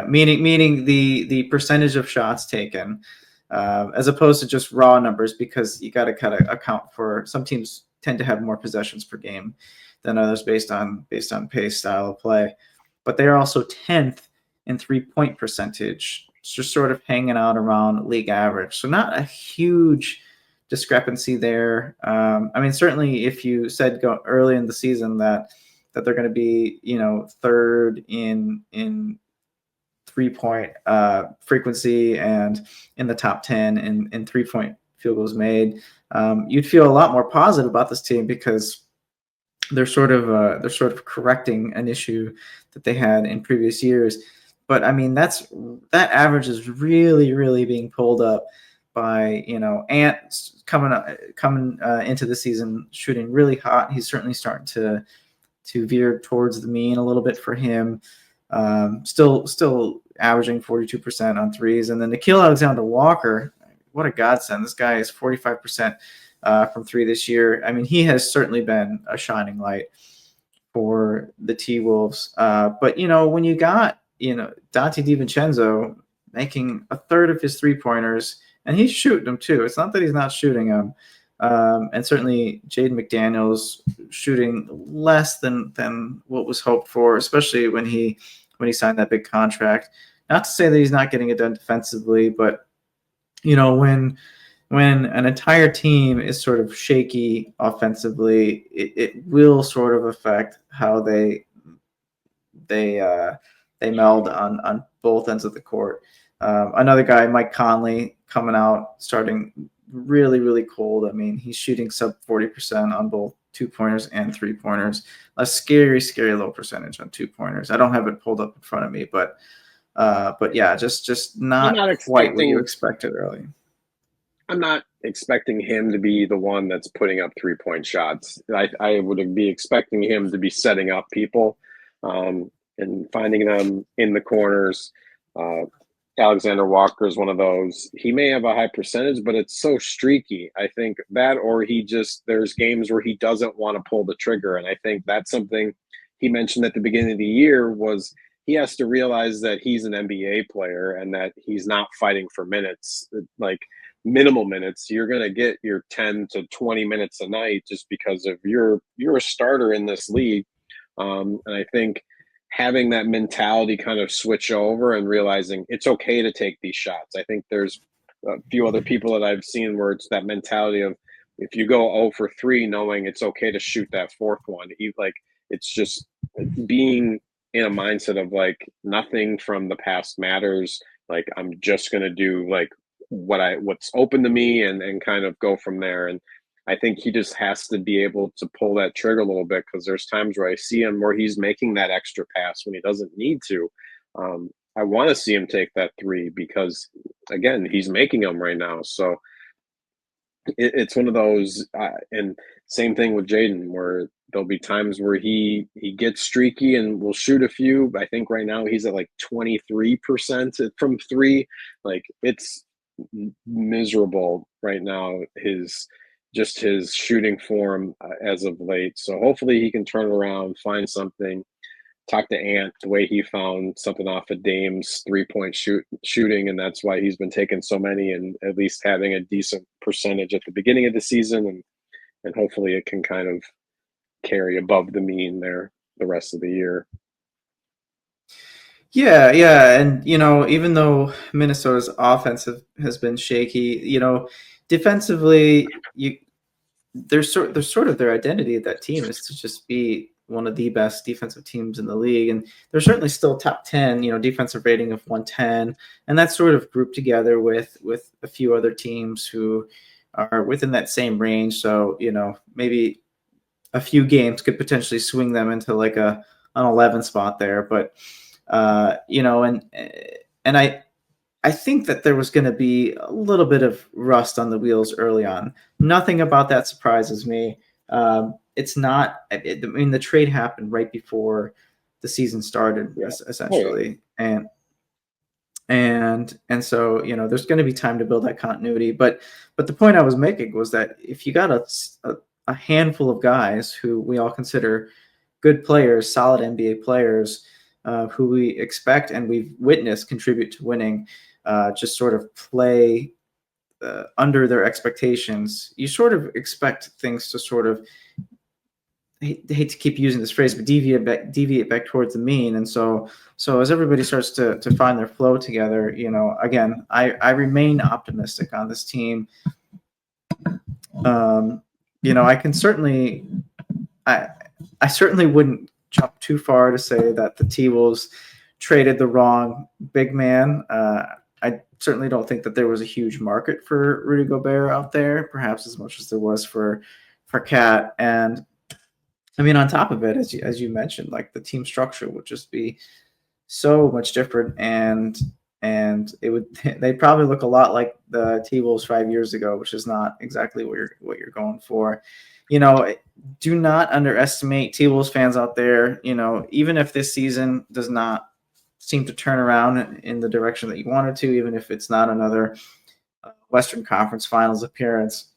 meaning the percentage of shots taken, as opposed to just raw numbers, because you got to kind of account for some teams tend to have more possessions per game than others based on pace, style of play. But they are also 10th in 3-point percentage. It's just sort of hanging out around league average. So not a huge discrepancy there. I mean, certainly if you said go early in the season that they're going to be, third in 3-point frequency and in the top 10 in 3-point field goals made, you'd feel a lot more positive about this team, because they're sort of correcting an issue that they had in previous years. But I mean, that average is really, really being pulled up by Ant coming into the season shooting really hot. He's certainly starting to veer towards the mean a little bit for him. Still averaging 42% on threes. And then Nickeil Alexander-Walker, what a godsend. This guy is 45% from three this year. I mean, he has certainly been a shining light for the T-Wolves. But, when you got, Dante DiVincenzo making a third of his three-pointers, and he's shooting them too. It's not that he's not shooting them. And certainly Jaden McDaniels shooting less than what was hoped for, especially when he signed that big contract. Not to say that he's not getting it done defensively, but when an entire team is sort of shaky offensively, it will sort of affect how they meld on both ends of the court. Another guy, Mike Conley, coming out, starting really, really cold. I mean, he's shooting sub 40% on both 2-pointers and 3-pointers. A scary, scary low percentage on 2-pointers. I don't have it pulled up in front of me, but yeah, just not quite what you expected early. I'm not expecting him to be the one that's putting up 3-point shots. I would be expecting him to be setting up people and finding them in the corners. Alexander Walker is one of those. He may have a high percentage, but it's so streaky. I think that, or there's games where he doesn't want to pull the trigger. And I think that's something he mentioned at the beginning of the year was he has to realize that he's an NBA player and that he's not fighting for minutes, like minimal minutes. You're going to get your 10 to 20 minutes a night just because of you're a starter in this league. And I think having that mentality kind of switch over and realizing it's okay to take these shots. I think there's a few other people that I've seen where it's that mentality of if you go 0 for 3, knowing it's okay to shoot that fourth one. It's just being in a mindset of like nothing from the past matters. Like I'm just going to do like what's open to me and kind of go from there. And I think he just has to be able to pull that trigger a little bit because there's times where I see him where he's making that extra pass when he doesn't need to. I want to see him take that 3 because, again, he's making them right now. So it's one of those, and same thing with Jaden, where there'll be times where he gets streaky and will shoot a few. I think right now he's at like 23% from 3. Like it's miserable right now. His shooting form as of late. So hopefully he can turn around, find something. Talk to Ant the way he found something off of Dame's 3-point shooting, and that's why he's been taking so many and at least having a decent percentage at the beginning of the season, and hopefully it can kind of carry above the mean there the rest of the year. Yeah, and even though Minnesota's offense has been shaky, defensively, they're sort of their identity of that team is to just be one of the best defensive teams in the league, and they're certainly still top 10, defensive rating of 110, and that's sort of grouped together with a few other teams who are within that same range. So maybe a few games could potentially swing them into like an 11 spot there, but and I think that there was going to be a little bit of rust on the wheels early on. Nothing about that surprises me. It's not. I mean, the trade happened right before the season started, essentially, and so there's going to be time to build that continuity. But the point I was making was that if you got a handful of guys who we all consider good players, solid NBA players, who we expect and we've witnessed contribute to winning, just sort of play under their expectations, you sort of expect things to sort of, I hate to keep using this phrase, but deviate back towards the mean. And so as everybody starts to find their flow together, again, I remain optimistic on this team. I can certainly, I certainly wouldn't jump too far to say that the T-Wolves traded the wrong big man. I certainly don't think that there was a huge market for Rudy Gobert out there, perhaps as much as there was for Cat. And I mean, on top of it, as you mentioned, like the team structure would just be so much different, and they'd probably look a lot like the T-Wolves 5 years ago, which is not exactly what you're going for. Do not underestimate T-Wolves fans out there. Even if this season does not seem to turn around in the direction that you wanted to, even if it's not another Western Conference Finals appearance,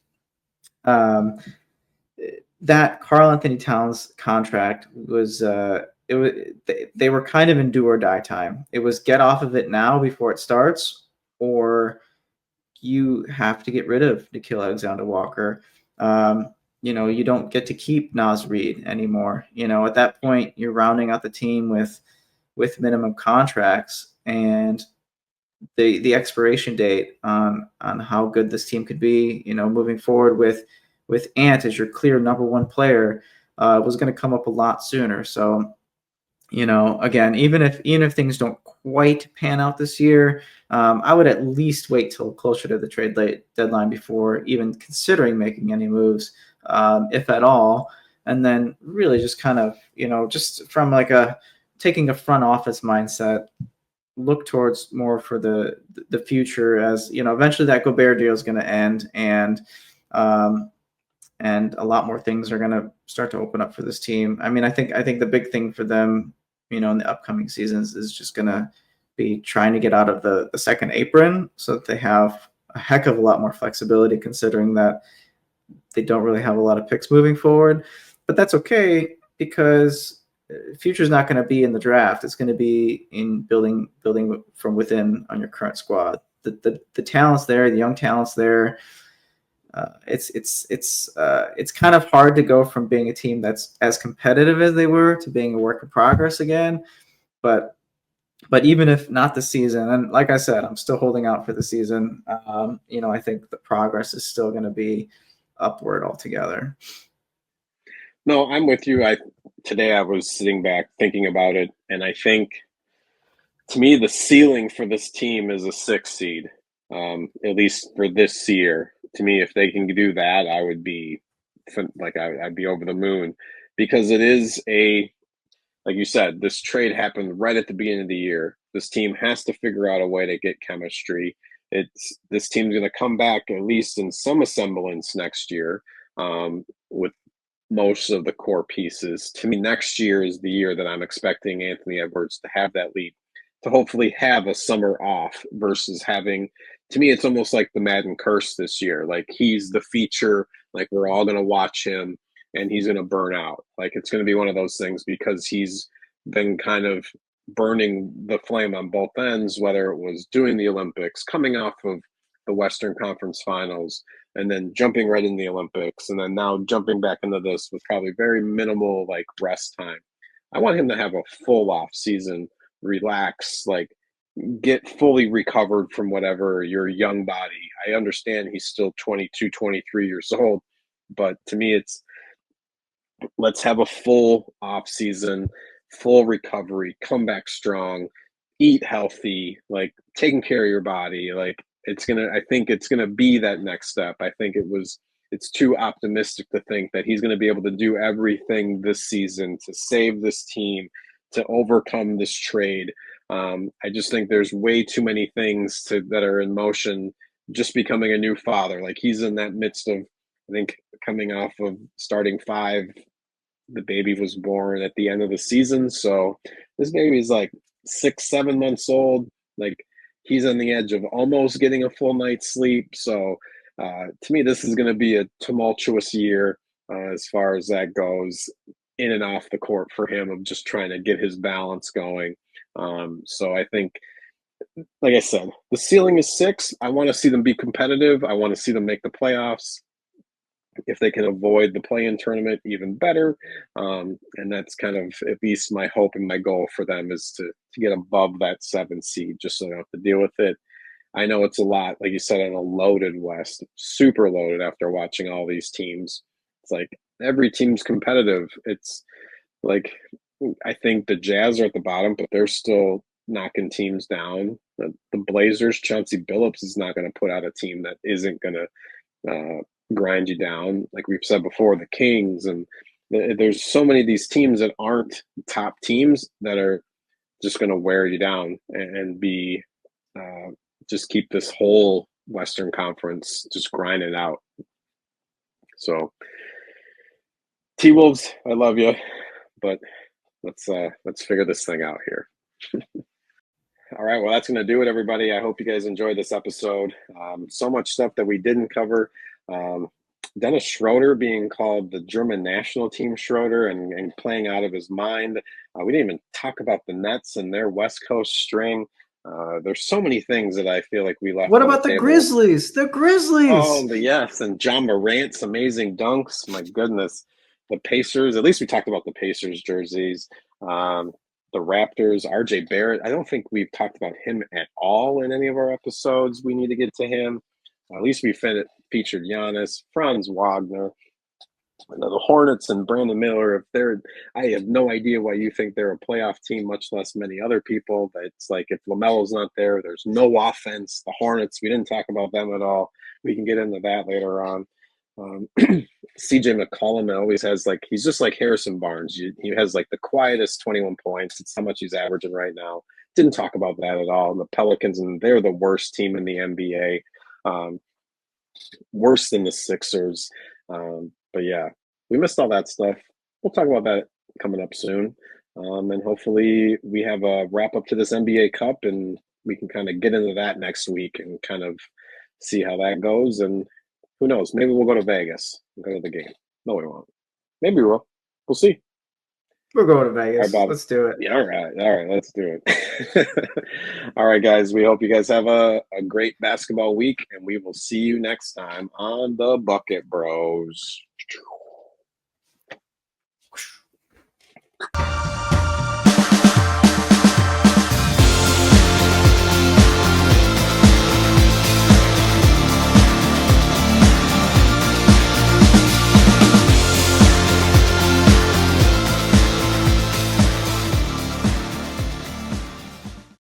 that Karl-Anthony Towns contract was they were kind of in do or die time. It was get off of it now before it starts, or you have to get rid of Nickeil Alexander-Walker. You don't get to keep Naz Reid anymore. At that point, you're rounding out the team with minimum contracts, and the expiration date on how good this team could be, moving forward with Ant as your clear number one player, was going to come up a lot sooner. So, again, even if things don't quite pan out this year, I would at least wait till closer to the trade deadline before even considering making any moves, if at all. And then really just kind of, just from like taking a front office mindset, look towards more for the future, as eventually that Gobert deal is going to end, and a lot more things are going to start to open up for this team. I mean, I think the big thing for them, in the upcoming seasons is just going to be trying to get out of the second apron so that they have a heck of a lot more flexibility, considering that they don't really have a lot of picks moving forward. But that's okay, because future's not going to be in the draft. It's going to be in building from within on your current squad. The talent's there, the young talent's there. It's kind of hard to go from being a team that's as competitive as they were to being a work in progress again. But even if not the season, and like I said, I'm still holding out for the season. I think the progress is still going to be upward altogether. No, I'm with you. Today I was sitting back thinking about it, and I think, to me, the ceiling for this team is a 6 seed, at least for this year. To me, if they can do that, I would be I'd be over the moon, because it is like you said, this trade happened right at the beginning of the year. This team has to figure out a way to get chemistry. This team's going to come back at least in some semblance next year, with most of the core pieces. To me, next year is the year that I'm expecting Anthony Edwards to have that leap, to hopefully have a summer off, versus having, to me, it's almost like the Madden curse this year. Like, he's the feature, like we're all going to watch him, and he's going to burn out. Like, it's going to be one of those things, because he's been kind of burning the flame on both ends, whether it was doing the Olympics, coming off of the Western Conference Finals, and then jumping right in the Olympics, and then now jumping back into this with probably very minimal like rest time. I want him to have a full off season, relax, like get fully recovered from whatever your young body. I understand he's still 22, 23 years old, but to me, it's, let's have a full off season, full recovery, come back strong, eat healthy, like taking care of your body. Like, I think it's gonna be that next step. I think it's too optimistic to think that he's gonna be able to do everything this season to save this team, to overcome this trade. I just think there's way too many things that are in motion. Just becoming a new father, like he's in that midst of, I think, coming off of starting 5. The baby was born at the end of the season, so this baby's like 6-7 months old. Like, he's on the edge of almost getting a full night's sleep. So to me, this is going to be a tumultuous year as far as that goes, in and off the court, for him, of just trying to get his balance going. So I think, like I said, the ceiling is 6. I want to see them be competitive. I want to see them make the playoffs. If they can avoid the play-in tournament, even better. And that's kind of at least my hope and my goal for them, is to get above that 7 seed, just so they don't have to deal with it. I know it's a lot, like you said, on a loaded West, super loaded after watching all these teams. It's like every team's competitive. It's like, I think the Jazz are at the bottom, but they're still knocking teams down. The Blazers, Chauncey Billups is not going to put out a team that isn't going to grind you down. Like we've said before, the Kings, and there's so many of these teams that aren't top teams that are just going to wear you down and be just keep this whole Western Conference just grinding out. So T-Wolves, I love you, but let's figure this thing out here. All right, well, that's going to do it, everybody. I hope you guys enjoyed this episode. So much stuff that we didn't cover. Dennis Schroeder being called the German national team Schroeder, and playing out of his mind. We didn't even talk about the Nets and their West Coast string. There's so many things that I feel like we left. What about the Grizzlies? The Grizzlies! Oh, yes, and John Morant's amazing dunks. My goodness. The Pacers, at least we talked about the Pacers jerseys. The Raptors, RJ Barrett. I don't think we've talked about him at all in any of our episodes. We need to get to him. At least we featured Giannis, Franz Wagner, the Hornets, and Brandon Miller. I have no idea why you think they're a playoff team, much less many other people. But it's like, if LaMelo's not there, there's no offense. The Hornets, we didn't talk about them at all. We can get into that later on. CJ McCollum always has he's just like Harrison Barnes. He has the quietest 21 points. It's how much he's averaging right now. Didn't talk about that at all. And the Pelicans, and they're the worst team in the NBA, worse than the Sixers. But yeah, we missed all that stuff. We'll talk about that coming up soon. And hopefully we have a wrap up to this NBA Cup, and we can kind of get into that next week and kind of see how that goes. And who knows? Maybe we'll go to Vegas and go to the game. No, we won't. Maybe we will. We'll see. We'll go to Vegas. All right, Let's do it. Yeah, all right. Let's do it. All right, guys. We hope you guys have a great basketball week, and we will see you next time on the Bucket Bros.